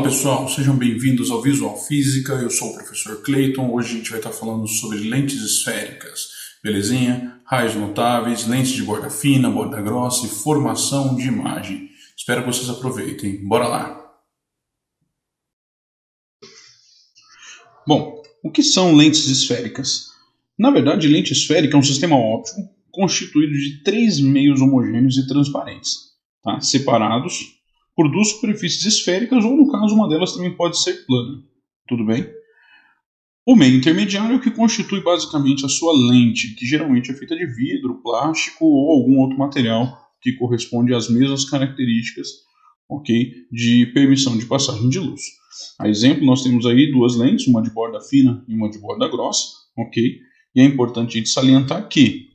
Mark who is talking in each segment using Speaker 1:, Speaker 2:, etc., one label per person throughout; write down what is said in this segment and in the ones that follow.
Speaker 1: pessoal, sejam bem-vindos ao Visual Física, eu sou o professor Clayton. Hoje a gente vai estar falando sobre lentes esféricas, belezinha? Raios notáveis, lentes de borda fina, borda grossa e formação de imagem. Espero que vocês aproveitem. Bora lá! Bom, o que são lentes esféricas? Na verdade, lente esférica é um sistema óptico constituído de três meios homogêneos e transparentes, tá? Separados por duas superfícies esféricas, ou no caso uma delas também pode ser plana, tudo bem? O meio intermediário é o que constitui basicamente a sua lente, que geralmente é feita de vidro, plástico ou algum outro material que corresponde às mesmas características, ok, de permissão de passagem de luz. A exemplo, nós temos aí duas lentes, uma de borda fina e uma de borda grossa, ok? E é importante a gente salientar que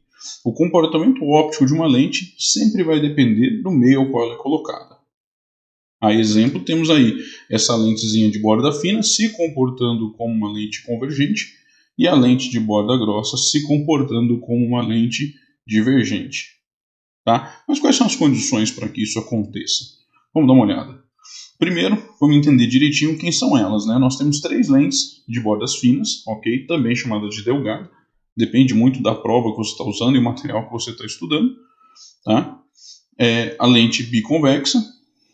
Speaker 1: o comportamento óptico de uma lente sempre vai depender do meio ao qual ela é colocada. A exemplo, temos aí essa lentezinha de borda fina se comportando como uma lente convergente e a lente de borda grossa se comportando como uma lente divergente. Tá? Mas quais são as condições para que isso aconteça? Vamos dar uma olhada. Primeiro, vamos entender direitinho quem são elas, né? Nós temos três lentes de bordas finas, ok? Também chamadas de delgado. Depende muito da prova que você está usando e o material que você está estudando. Tá? A lente biconvexa,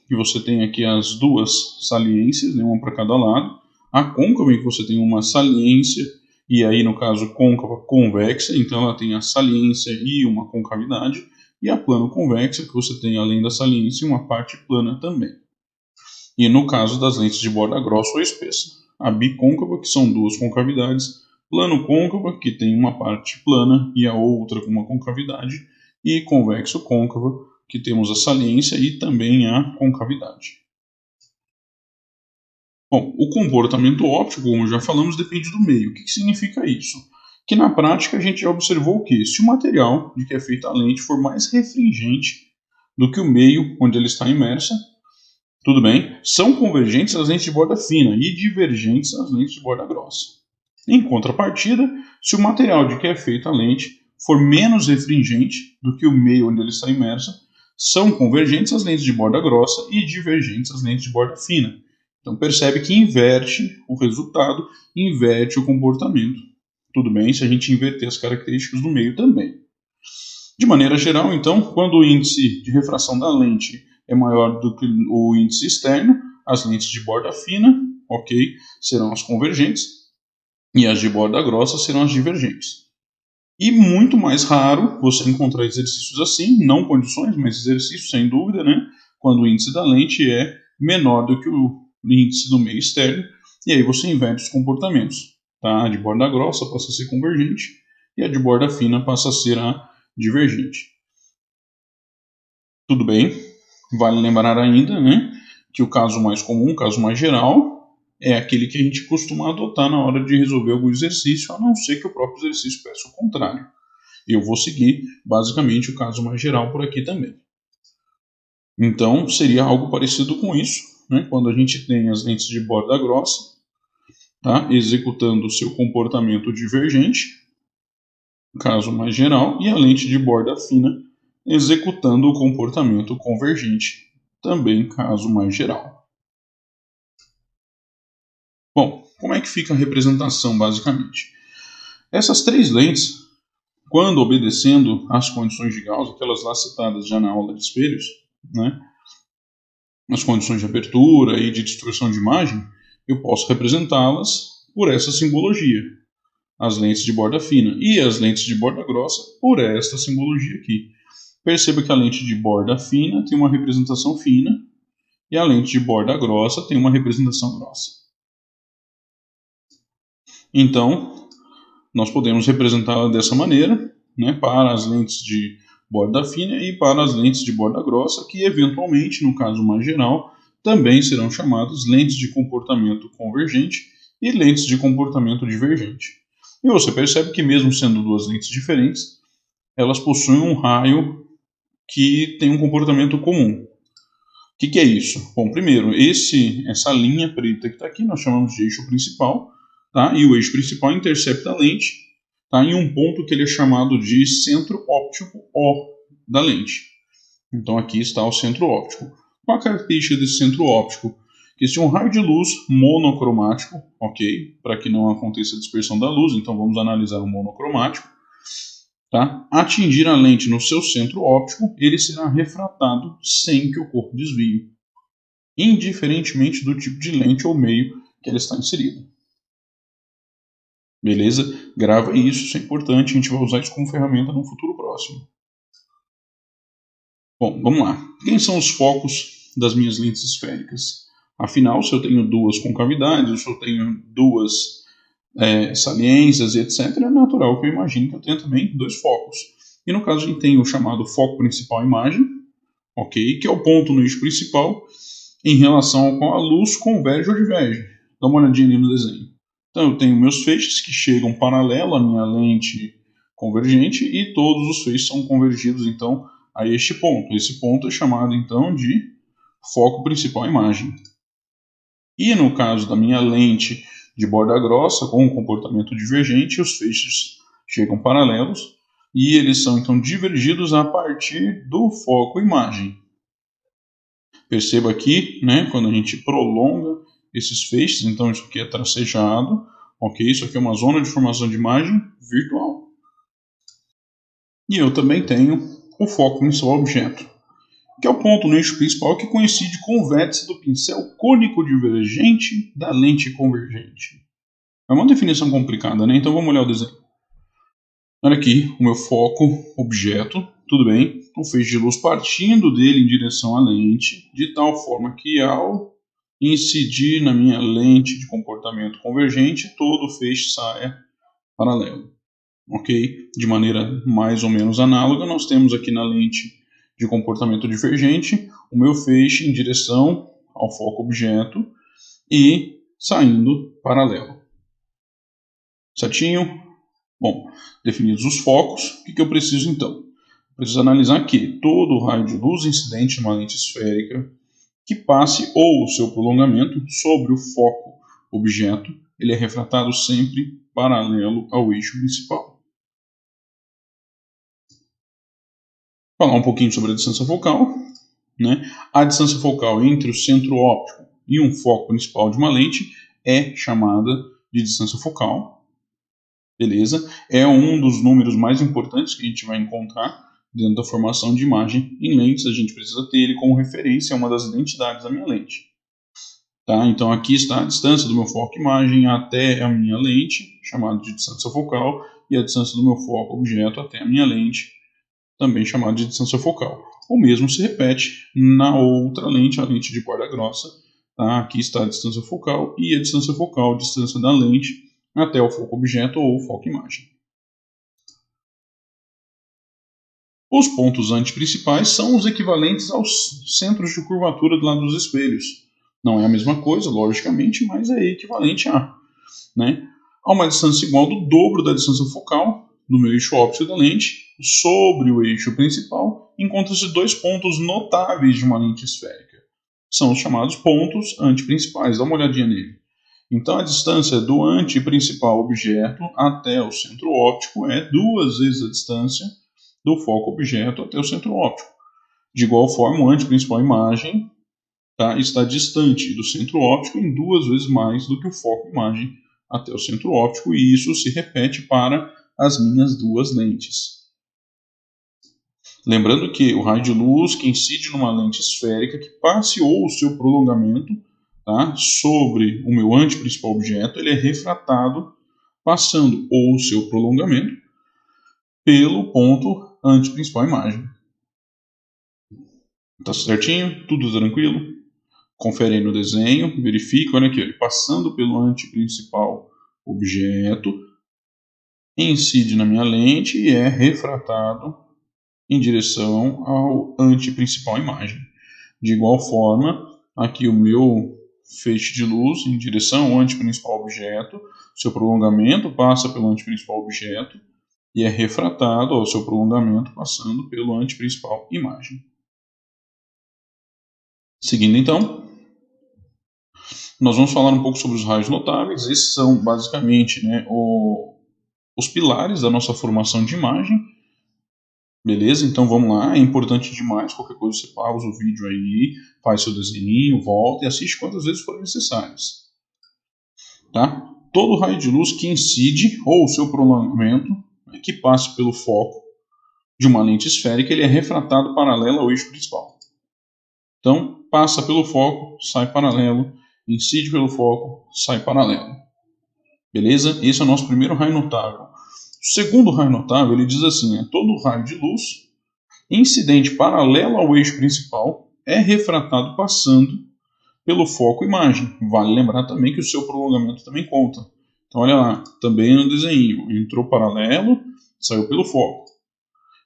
Speaker 1: que você tem aqui as duas saliências, né, uma para cada lado. A côncava, em que você tem uma saliência, e aí no caso côncava convexa, então ela tem a saliência e uma concavidade. E a plano-convexa, que você tem além da saliência uma parte plana também. E no caso das lentes de borda grossa ou espessa, a bicôncava, que são duas concavidades, plano-côncava, que tem uma parte plana e a outra com uma concavidade, e convexo-côncava, que temos a saliência e também a concavidade. Bom, o comportamento óptico, como já falamos, depende do meio. O que significa isso? Que na prática a gente já observou que se o material de que é feita a lente for mais refringente do que o meio onde ela está imersa, tudo bem, são convergentes as lentes de borda fina e divergentes as lentes de borda grossa. Em contrapartida, se o material de que é feita a lente for menos refringente do que o meio onde ela está imersa, são convergentes as lentes de borda grossa e divergentes as lentes de borda fina. Então percebe que inverte o resultado, inverte o comportamento. Tudo bem se a gente inverter as características do meio também. De maneira geral, então, quando o índice de refração da lente é maior do que o índice externo, as lentes de borda fina, ok, serão as convergentes, e as de borda grossa serão as divergentes. E muito mais raro você encontrar exercícios assim, não condições, mas exercícios sem dúvida, né? Quando o índice da lente é menor do que o índice do meio externo, e aí você inverte os comportamentos. Tá? A de borda grossa passa a ser convergente e a de borda fina passa a ser a divergente. Tudo bem? Vale lembrar ainda, né, que o caso mais comum, o caso mais geral, é aquele que a gente costuma adotar na hora de resolver algum exercício, a não ser que o próprio exercício peça o contrário. Eu vou seguir, basicamente, o caso mais geral por aqui também. Então, seria algo parecido com isso, né? Quando a gente tem as lentes de borda grossa, tá? Executando o seu comportamento divergente, caso mais geral, e a lente de borda fina, executando o comportamento convergente, também caso mais geral. Bom, como é que fica a representação, basicamente? Essas três lentes, quando obedecendo às condições de Gauss, aquelas lá citadas já na aula de espelhos, né, as condições de abertura e de distorção de imagem, eu posso representá-las por essa simbologia. As lentes de borda fina e as lentes de borda grossa por esta simbologia aqui. Perceba que a lente de borda fina tem uma representação fina e a lente de borda grossa tem uma representação grossa. Então, nós podemos representá-la dessa maneira, né, para as lentes de borda fina e para as lentes de borda grossa, que eventualmente, no caso mais geral, também serão chamadas lentes de comportamento convergente e lentes de comportamento divergente. E você percebe que mesmo sendo duas lentes diferentes, elas possuem um raio que tem um comportamento comum. O que é isso? Bom, primeiro, essa linha preta que está aqui, nós chamamos de eixo principal, tá? E o eixo principal intercepta a lente, tá? Em um ponto que ele é chamado de centro óptico O da lente. Então aqui está o centro óptico. Qual a característica desse centro óptico? que se um raio de luz monocromático, ok, para que não aconteça a dispersão da luz, então vamos analisar o monocromático, tá? Atingir a lente no seu centro óptico, ele será refratado sem que ocorra desvio, indiferentemente do tipo de lente ou meio que ela está inserida. Beleza? Grava isso é importante, a gente vai usar isso como ferramenta no futuro próximo. Bom, vamos lá. Quem são os focos das minhas lentes esféricas? Afinal, se eu tenho duas concavidades, se eu tenho duas saliências, etc., é natural que eu imagine que eu tenha também dois focos. E no caso a gente tem o chamado foco principal imagem, ok, que é o ponto no eixo principal em relação ao qual a luz converge ou diverge. Dá uma olhadinha ali no desenho. Então eu tenho meus feixes que chegam paralelo à minha lente convergente e todos os feixes são convergidos então a este ponto. Esse ponto é chamado então de foco principal imagem. E no caso da minha lente de borda grossa com comportamento divergente, os feixes chegam paralelos e eles são então divergidos a partir do foco imagem. Perceba aqui, né, quando a gente prolonga esses feixes, então isso aqui é tracejado, ok? Isso aqui é uma zona de formação de imagem virtual. E eu também tenho o foco principal objeto, que é o ponto no eixo principal que coincide com o vértice do pincel cônico divergente da lente convergente. É uma definição complicada, né? Então vamos olhar o desenho. Olha aqui, o meu foco, objeto, tudo bem. O feixe de luz partindo dele em direção à lente, de tal forma que ao incidir na minha lente de comportamento convergente, todo o feixe saia paralelo. Ok? De maneira mais ou menos análoga, nós temos aqui na lente de comportamento divergente o meu feixe em direção ao foco objeto e saindo paralelo. Certinho? Bom, definidos os focos, o que eu preciso então? Preciso analisar que todo raio de luz incidente numa lente esférica que passe ou o seu prolongamento sobre o foco objeto, ele é refratado sempre paralelo ao eixo principal. Falar um pouquinho sobre a distância focal, né? A distância focal entre o centro óptico e um foco principal de uma lente é chamada de distância focal. Beleza? É um dos números mais importantes que a gente vai encontrar dentro da formação de imagem em lentes. A gente precisa ter ele como referência, é uma das identidades da minha lente. Tá? Então aqui está a distância do meu foco imagem até a minha lente, chamada de distância focal, e a distância do meu foco objeto até a minha lente, também chamada de distância focal. O mesmo se repete na outra lente, a lente de borda grossa. Tá? Aqui está a distância focal e a distância focal, a distância da lente até o foco objeto ou foco imagem. Os pontos antiprincipais são os equivalentes aos centros de curvatura do lado dos espelhos. Não é a mesma coisa, logicamente, mas é equivalente a. Né? A uma distância igual do dobro da distância focal do meu eixo óptico da lente, sobre o eixo principal, encontram-se dois pontos notáveis de uma lente esférica. São os chamados pontos antiprincipais. Dá uma olhadinha nele. Então, a distância do antiprincipal objeto até o centro óptico é 2 vezes a distância do foco objeto até o centro óptico. De igual forma, o antiprincipal imagem está distante do centro óptico em 2 vezes mais do que o foco imagem até o centro óptico, e isso se repete para as minhas duas lentes. Lembrando que o raio de luz que incide numa lente esférica que passe ou o seu prolongamento sobre o meu antiprincipal objeto, ele é refratado passando ou o seu prolongamento pelo ponto antiprincipal imagem. Tá certinho? Tudo tranquilo? Confere aí no desenho, verifica, olha aqui, ele passando pelo antiprincipal objeto, incide na minha lente e é refratado em direção ao antiprincipal imagem. De igual forma, aqui o meu feixe de luz em direção ao antiprincipal objeto, seu prolongamento passa pelo antiprincipal objeto e é refratado ao seu prolongamento passando pelo antiprincipal imagem. Seguindo então, nós vamos falar um pouco sobre os raios notáveis. Esses são basicamente os pilares da nossa formação de imagem. Beleza? Então vamos lá, é importante demais, qualquer coisa você pausa o vídeo aí, faz seu desenho, volta e assiste quantas vezes forem necessárias. Tá? Todo raio de luz que incide, ou o seu prolongamento, que passe pelo foco de uma lente esférica, ele é refratado paralelo ao eixo principal. Então, passa pelo foco, sai paralelo, incide pelo foco, sai paralelo. Beleza? Esse é o nosso primeiro raio notável. O segundo raio notável, ele diz assim, todo raio de luz incidente paralelo ao eixo principal é refratado passando pelo foco imagem. Vale lembrar também que o seu prolongamento também conta. Então olha lá, também no desenho, entrou paralelo, saiu pelo foco.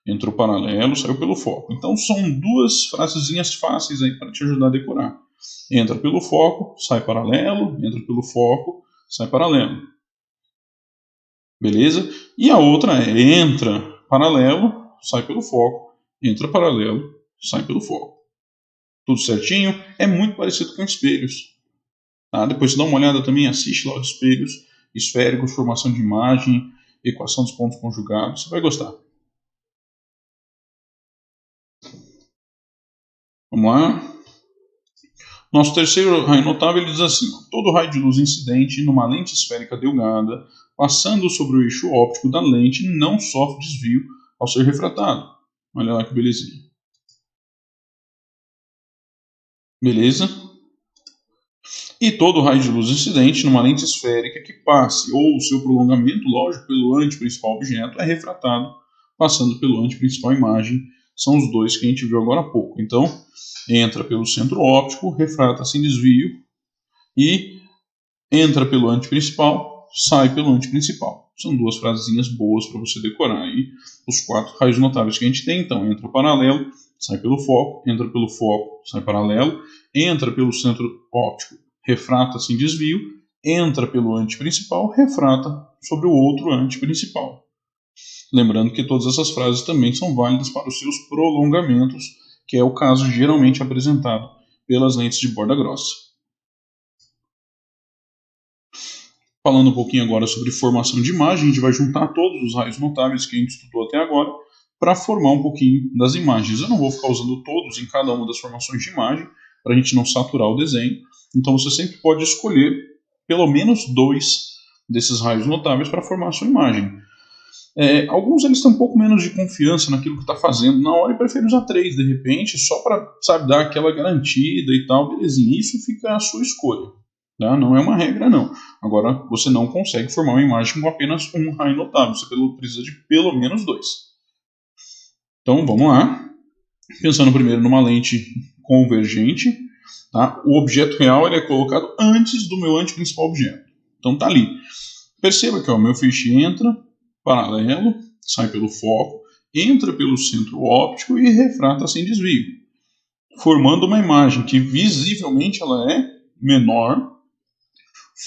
Speaker 1: Entrou paralelo, saiu pelo foco. Então são duas frasezinhas fáceis aí para te ajudar a decorar. Entra pelo foco, sai paralelo, entra pelo foco, sai paralelo. Beleza? E a outra é entra paralelo, sai pelo foco, entra paralelo, sai pelo foco. Tudo certinho? É muito parecido com espelhos. Tá? Depois você dá uma olhada também, assiste lá os espelhos esféricos, formação de imagem, equação dos pontos conjugados, você vai gostar. Vamos lá. Nosso terceiro raio notável ele diz assim: todo raio de luz incidente numa lente esférica delgada, passando sobre o eixo óptico da lente, não sofre desvio ao ser refratado. Olha lá que belezinha. Beleza? E todo raio de luz incidente numa lente esférica que passe, ou o seu prolongamento, lógico, pelo anteprincipal objeto, é refratado, passando pelo anteprincipal imagem. São os dois que a gente viu agora há pouco. Então, entra pelo centro óptico, refrata sem desvio, e entra pelo anteprincipal, sai pelo anteprincipal. São duas frasezinhas boas para você decorar aí os 4 raios notáveis que a gente tem. Então, entra paralelo, sai pelo foco, entra pelo foco, sai paralelo, entra pelo centro óptico, refrata sem desvio, entra pelo anteprincipal, refrata sobre o outro anteprincipal. Lembrando que todas essas frases também são válidas para os seus prolongamentos, que é o caso geralmente apresentado pelas lentes de borda grossa. Falando um pouquinho agora sobre formação de imagem, a gente vai juntar todos os raios notáveis que a gente estudou até agora para formar um pouquinho das imagens. Eu não vou ficar usando todos em cada uma das formações de imagem, para a gente não saturar o desenho. Então você sempre pode escolher pelo menos 2 desses raios notáveis para formar a sua imagem. Alguns eles têm um pouco menos de confiança naquilo que está fazendo na hora e preferem usar 3 de repente, só para dar aquela garantida e tal, belezinha. Isso fica a sua escolha. Tá? Não é uma regra, não. Agora, você não consegue formar uma imagem com apenas um raio notável. Você precisa de pelo menos 2. Então, vamos lá. Pensando primeiro numa lente convergente. Tá? O objeto real ele é colocado antes do meu anteprincipal objeto. Então, tá ali. Perceba que o meu feixe entra paralelo, sai pelo foco, entra pelo centro óptico e refrata sem desvio, formando uma imagem que visivelmente ela é menor,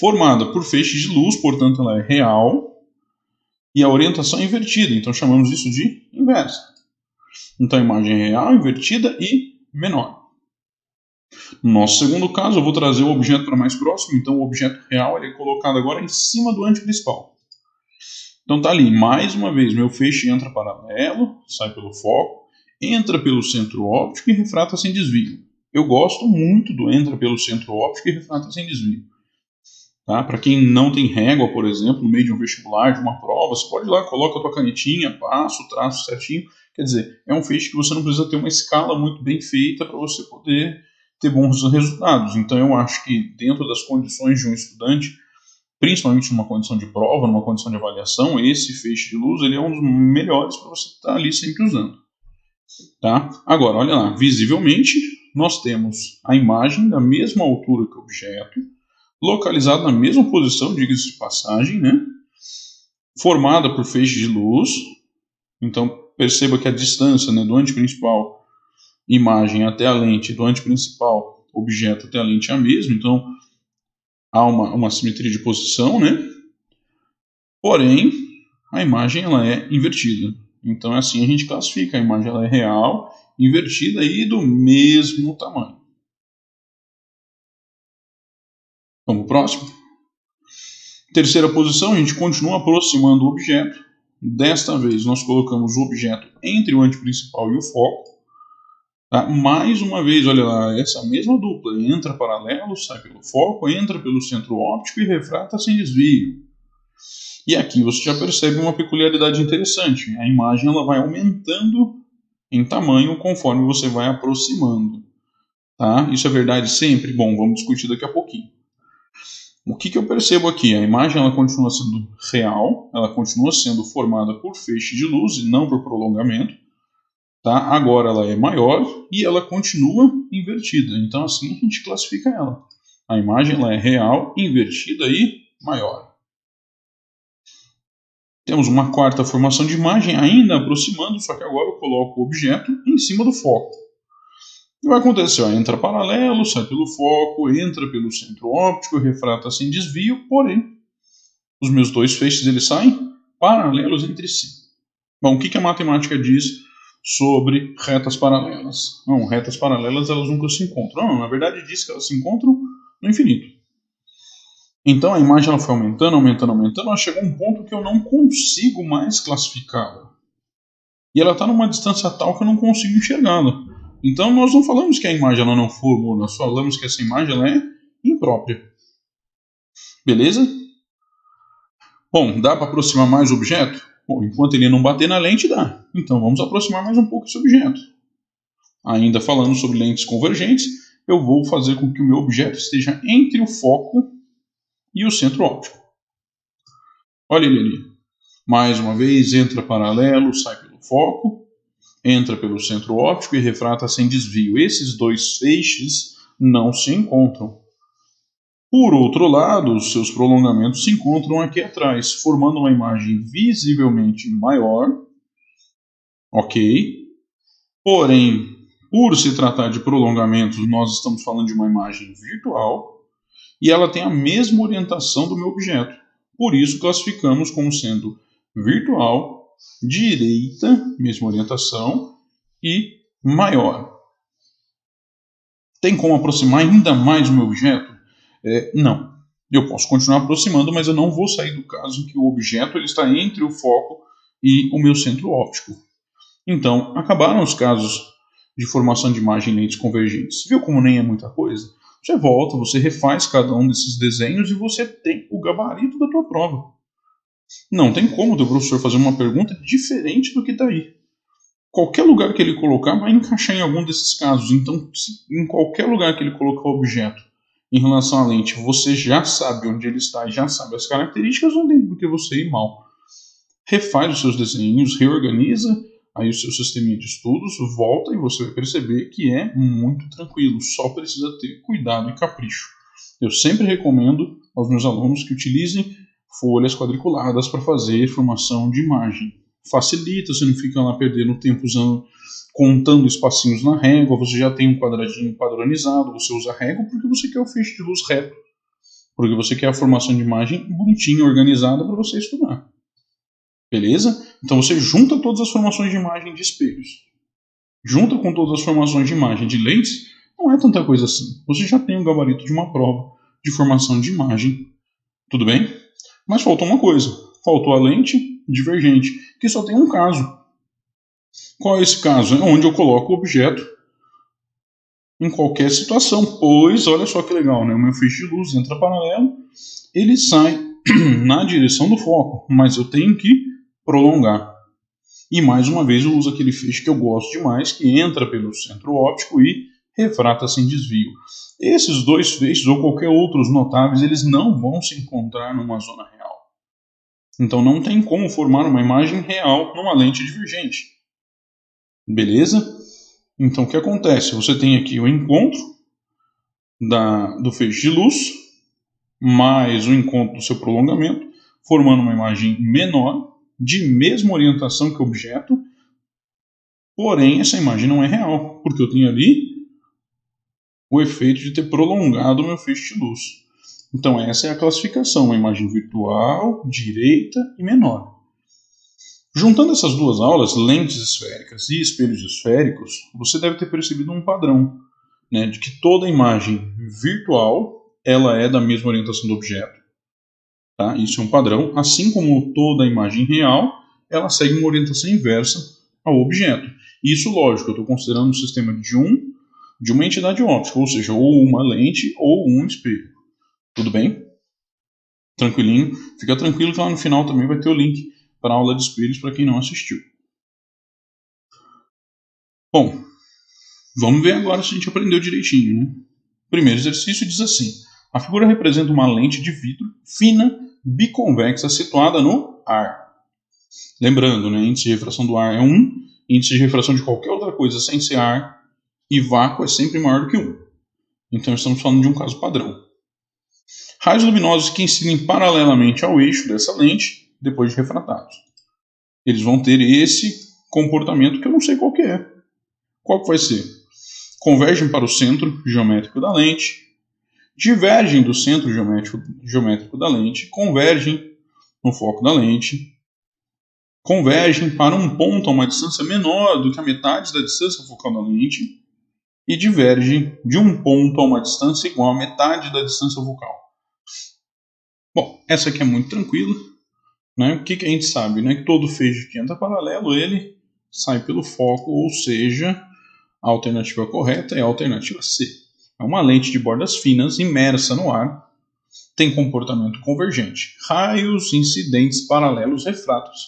Speaker 1: formada por feixes de luz, portanto ela é real, e a orientação é invertida, então chamamos isso de inversa. Então a imagem é real, invertida e menor. No nosso segundo caso, eu vou trazer o objeto para mais próximo, então o objeto real ele é colocado agora em cima do anteprincipal. Então tá ali, mais uma vez, meu feixe entra paralelo, sai pelo foco, entra pelo centro óptico e refrata sem desvio. Eu gosto muito do entra pelo centro óptico e refrata sem desvio. Tá? Para quem não tem régua, por exemplo, no meio de um vestibular, de uma prova, você pode ir lá, coloca a tua canetinha, passa o traço certinho. Quer dizer, é um feixe que você não precisa ter uma escala muito bem feita para você poder ter bons resultados. Então eu acho que dentro das condições de um estudante, principalmente numa condição de prova, numa condição de avaliação, esse feixe de luz ele é um dos melhores para você estar ali sempre usando. Tá? Agora, olha lá, visivelmente nós temos a imagem da mesma altura que o objeto, localizado na mesma posição, diga-se de passagem, né? Formada por feixes de luz. Então perceba que a distância, né, do anteprincipal imagem até a lente, do anteprincipal objeto até a lente é a mesma, então há uma simetria de posição, né? Porém, a imagem ela é invertida. Então assim a gente classifica, a imagem ela é real, invertida e do mesmo tamanho. Vamos pro próximo? Terceira posição, a gente continua aproximando o objeto, Desta vez nós colocamos o objeto entre o ângulo principal e o foco. Tá? Mais uma vez, olha lá, essa mesma dupla, entra paralelo, sai pelo foco, entra pelo centro óptico e refrata sem desvio. E aqui você já percebe uma peculiaridade interessante, a imagem ela vai aumentando em tamanho conforme você vai aproximando. Tá? Isso é verdade sempre? Bom, vamos discutir daqui a pouquinho. O que eu percebo aqui? A imagem ela continua sendo real, ela continua sendo formada por feixe de luz e não por prolongamento. Tá? Agora ela é maior e ela continua invertida. Então assim a gente classifica ela. A imagem ela é real, invertida e maior. Temos uma quarta formação de imagem ainda aproximando, só que agora eu coloco o objeto em cima do foco. O que vai acontecer? Ó, entra paralelo, sai pelo foco, entra pelo centro óptico, refrata sem desvio, porém os meus dois feixes eles saem paralelos entre si. Bom, o que a matemática diz sobre retas paralelas? Não, retas paralelas elas nunca se encontram. Não, na verdade diz que elas se encontram no infinito. Então a imagem ela foi aumentando, ela chegou a um ponto que eu não consigo mais classificá-la. E ela está numa distância tal que eu não consigo enxergá-la. Então nós não falamos que a imagem ela não formou, nós falamos que essa imagem ela é imprópria. Beleza? Bom, dá para aproximar mais o objeto? Bom, enquanto ele não bater na lente, dá. Então vamos aproximar mais um pouco esse objeto. Ainda falando sobre lentes convergentes, eu vou fazer com que o meu objeto esteja entre o foco e o centro óptico. Olha ele ali. Mais uma vez, entra paralelo, sai pelo foco, entra pelo centro óptico e refrata sem desvio. Esses dois feixes não se encontram. Por outro lado, os seus prolongamentos se encontram aqui atrás, formando uma imagem visivelmente maior. Ok. Porém, por se tratar de prolongamentos, nós estamos falando de uma imagem virtual e ela tem a mesma orientação do meu objeto. Por isso, classificamos como sendo virtual, direita, mesma orientação, e maior. Tem como aproximar ainda mais o meu objeto? Não. Eu posso continuar aproximando, mas eu não vou sair do caso em que o objeto ele está entre o foco e o meu centro óptico. Então, acabaram os casos de formação de imagem em lentes convergentes. Viu como nem é muita coisa? Você volta, você refaz cada um desses desenhos e você tem o gabarito da tua prova. Não tem como o teu professor fazer uma pergunta diferente do que está aí. Qualquer lugar que ele colocar vai encaixar em algum desses casos. Então, se em qualquer lugar que ele colocar o objeto em relação à lente, você já sabe onde ele está e já sabe as características, não tem por que você ir mal. Refaz os seus desenhos, reorganiza aí o seu sisteminha de estudos, volta e você vai perceber que é muito tranquilo, só precisa ter cuidado e capricho. Eu sempre recomendo aos meus alunos que utilizem folhas quadriculadas para fazer formação de imagem. Facilita, você não fica lá perdendo tempo contando espacinhos na régua, você já tem um quadradinho padronizado, você usa a régua porque você quer o feixe de luz reto, porque você quer a formação de imagem bonitinha, organizada para você estudar. Beleza? Então você junta todas as formações de imagem de espelhos, junta com todas as formações de imagem de lentes, não é tanta coisa assim. Você já tem um gabarito de uma prova de formação de imagem. Tudo bem? Mas faltou uma coisa. Faltou a lente divergente, que só tem um caso. Qual é esse caso? É onde eu coloco o objeto em qualquer situação. Pois, olha só que legal, né? O meu feixe de luz entra paralelo, ele sai na direção do foco, mas eu tenho que prolongar. E mais uma vez eu uso aquele feixe que eu gosto demais, que entra pelo centro óptico e refrata sem desvio. Esses dois feixes ou qualquer outros notáveis, eles não vão se encontrar numa zona real. Então não tem como formar uma imagem real numa lente divergente. Beleza? Então o que acontece? Você tem aqui o encontro do feixe de luz mais o encontro do seu prolongamento, formando uma imagem menor, de mesma orientação que o objeto, porém essa imagem não é real, porque eu tenho ali o efeito de ter prolongado o meu feixe de luz. Então essa é a classificação, uma imagem virtual, direita e menor. Juntando essas duas aulas, lentes esféricas e espelhos esféricos, você deve ter percebido um padrão, né, de que toda imagem virtual ela é da mesma orientação do objeto. Tá? Isso é um padrão, assim como toda imagem real ela segue uma orientação inversa ao objeto. Isso, lógico, eu estou considerando um sistema de uma entidade óptica, ou seja, ou uma lente ou um espelho. Tudo bem? Tranquilinho? Fica tranquilo que lá no final também vai ter o link para a aula de espelhos para quem não assistiu. Bom, vamos ver agora se a gente aprendeu direitinho, né? O primeiro exercício diz assim: a figura representa uma lente de vidro fina, biconvexa, situada no ar. Lembrando, né, índice de refração do ar é 1, índice de refração de qualquer outra coisa sem ser ar e vácuo é sempre maior do que 1. Então estamos falando de um caso padrão. Raios luminosos que incidem paralelamente ao eixo dessa lente, depois de refratados. Eles vão ter esse comportamento que eu não sei qual que é. Qual que vai ser? Convergem para o centro geométrico da lente, divergem do centro geométrico da lente, convergem no foco da lente, convergem para um ponto a uma distância menor do que a metade da distância focal da lente e divergem de um ponto a uma distância igual a metade da distância focal. Bom, essa aqui é muito tranquila. Né? O que a gente sabe? Né? Que todo feixe que entra paralelo, ele sai pelo foco, ou seja, a alternativa correta é a alternativa C. É uma lente de bordas finas imersa no ar, tem comportamento convergente. Raios incidentes paralelos refratos,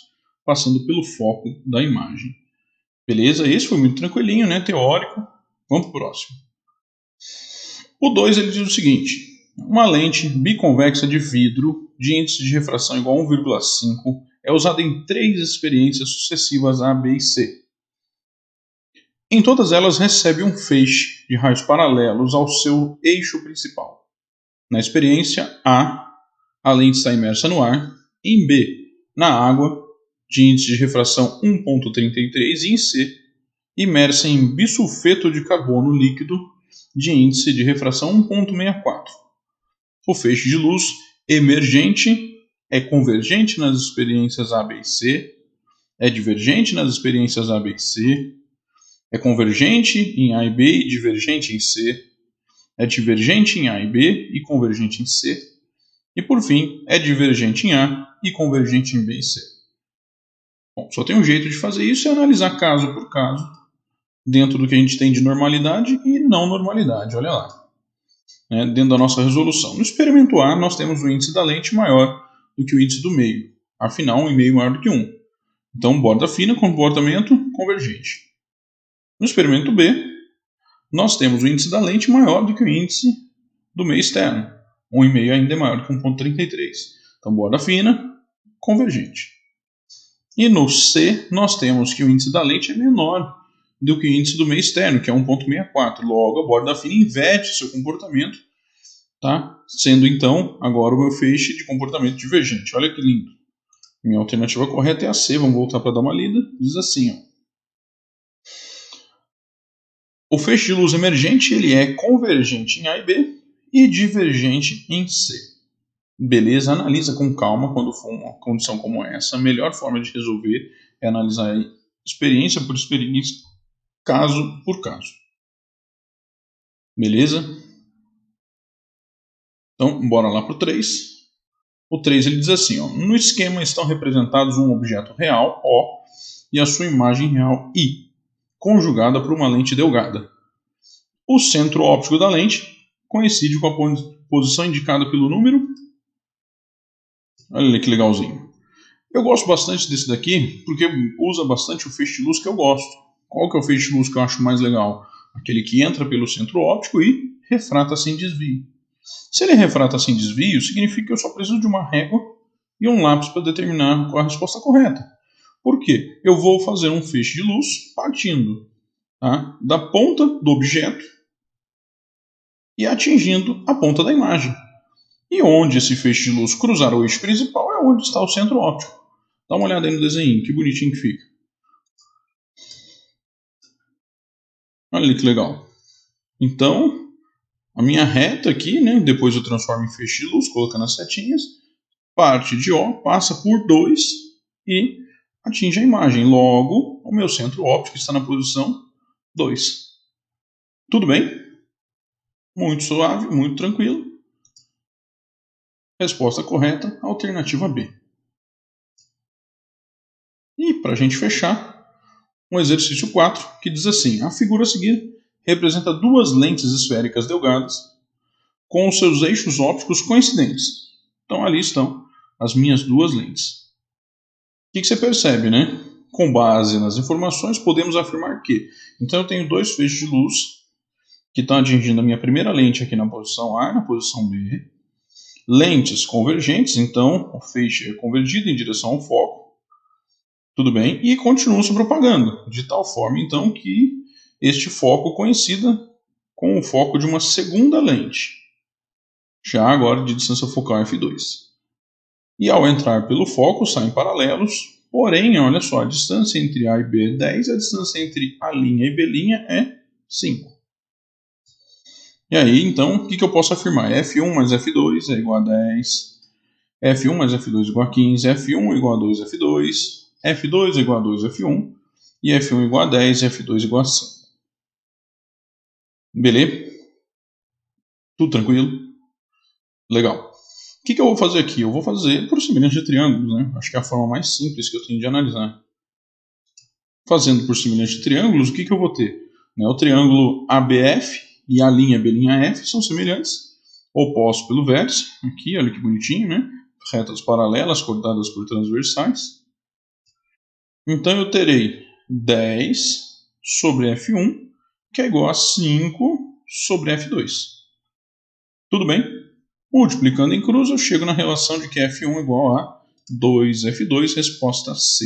Speaker 1: passando pelo foco da imagem. Beleza? Esse foi muito tranquilinho, né? Teórico. Vamos para o próximo. O 2 ele diz o seguinte: uma lente biconvexa de vidro de índice de refração igual a 1,5 é usada em 3 experiências sucessivas A, B e C. Em todas elas recebe um feixe de raios paralelos ao seu eixo principal. Na experiência A lente está imersa no ar. Em B, na água, de índice de refração 1,33 e em C, imersa em bisulfeto de carbono líquido de índice de refração 1,64. O feixe de luz emergente é convergente nas experiências A, B e C, é divergente nas experiências A, B e C, é convergente em A e B e divergente em C, é divergente em A e B e convergente em C, e por fim, é divergente em A e convergente em B e C. Bom, só tem um jeito de fazer isso, é analisar caso por caso, dentro do que a gente tem de normalidade e não normalidade, olha lá. Dentro da nossa resolução. No experimento A, nós temos o índice da lente maior do que o índice do meio. Afinal, 1,5 maior do que 1. Então, borda fina, comportamento convergente. No experimento B, nós temos o índice da lente maior do que o índice do meio externo. 1,5 ainda é maior que 1,33. Então, borda fina, convergente. E no C, nós temos que o índice da lente é menor do que o índice do meio externo, que é 1,64. Logo, a borda fina inverte seu comportamento, tá? Sendo então agora o meu feixe de comportamento divergente. Olha que lindo. Minha alternativa correta é a C. Vamos voltar para dar uma lida. Diz assim, ó. O feixe de luz emergente ele é convergente em A e B e divergente em C. Beleza? Analisa com calma quando for uma condição como essa. A melhor forma de resolver é analisar experiência por experiência, caso por caso. Beleza? Então, bora lá para o 3. O 3 ele diz assim, ó, no esquema estão representados um objeto real, O, e a sua imagem real, I, conjugada por uma lente delgada. O centro óptico da lente coincide com a posição indicada pelo número. Olha que legalzinho. Eu gosto bastante desse daqui porque usa bastante o feixe de luz que eu gosto. Qual que é o feixe de luz que eu acho mais legal? Aquele que entra pelo centro óptico e refrata sem desvio. Se ele refrata sem desvio, significa que eu só preciso de uma régua e um lápis para determinar qual é a resposta correta. Por quê? Eu vou fazer um feixe de luz partindo, tá, da ponta do objeto e atingindo a ponta da imagem. E onde esse feixe de luz cruzar o eixo principal é onde está o centro óptico. Dá uma olhada aí no desenho, que bonitinho que fica. Olha ali que legal. Então, a minha reta aqui, né, depois eu transformo em feixe de luz, colocando as setinhas, parte de O, passa por 2 e atinge a imagem. Logo, o meu centro óptico está na posição 2. Tudo bem? Muito suave, muito tranquilo. Resposta correta, alternativa B. E para a gente fechar, um exercício 4 que diz assim: a figura a seguir representa duas lentes esféricas delgadas com os seus eixos ópticos coincidentes. Então ali estão as minhas duas lentes. O que você percebe, né? Com base nas informações, podemos afirmar que, então eu tenho dois feixes de luz que estão atingindo a minha primeira lente aqui na posição A e na posição B. Lentes convergentes, então o feixe é convergido em direção ao foco. Tudo bem? E continuam se propagando, de tal forma, então, que este foco coincida com o foco de uma segunda lente, já agora de distância focal f2. E ao entrar pelo foco, saem paralelos, porém, olha só, a distância entre A e B é 10, a distância entre A' e B' é 5. E aí, então, o que eu posso afirmar? F1 mais F2 é igual a 10, F1 mais F2 igual a 15, F1 igual a 2 F2, F2 igual a 2 F1, e F1 igual a 10 e F2 igual a 5. Beleza? Tudo tranquilo? Legal. O que eu vou fazer aqui? Eu vou fazer por semelhança de triângulos, né? Acho que é a forma mais simples que eu tenho de analisar. Fazendo por semelhança de triângulos, o que eu vou ter? O triângulo ABF e a linha B'F são semelhantes, opostos pelo vértice. Aqui, olha que bonitinho, né? Retas paralelas cortadas por transversais. Então eu terei 10 sobre F1, que é igual a 5 sobre F2. Tudo bem? Multiplicando em cruz, eu chego na relação de que F1 é igual a 2F2, resposta C.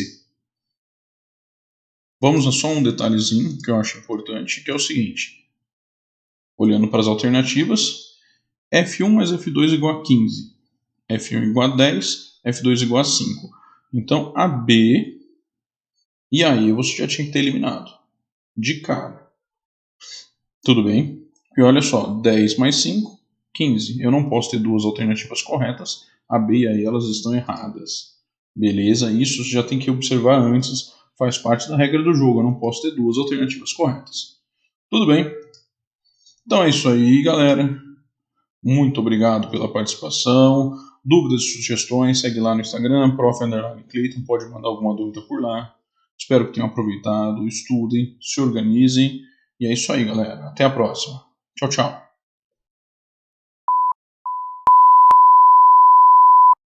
Speaker 1: Vamos a só um detalhezinho que eu acho importante, que é o seguinte. Olhando para as alternativas, F1 mais F2 igual a 15, F1 igual a 10, F2 igual a 5. Então, a B e a E você já tinha que ter eliminado. De cara. Tudo bem? E olha só, 10 mais 5, 15. Eu não posso ter duas alternativas corretas. A B e a E elas estão erradas. Beleza? Isso você já tem que observar antes. Faz parte da regra do jogo. Eu não posso ter duas alternativas corretas. Tudo bem? Então é isso aí, galera. Muito obrigado pela participação. Dúvidas e sugestões, segue lá no Instagram, prof_Clayton, pode mandar alguma dúvida por lá. Espero que tenham aproveitado, estudem, se organizem. E é isso aí, galera. Até a próxima. Tchau, tchau.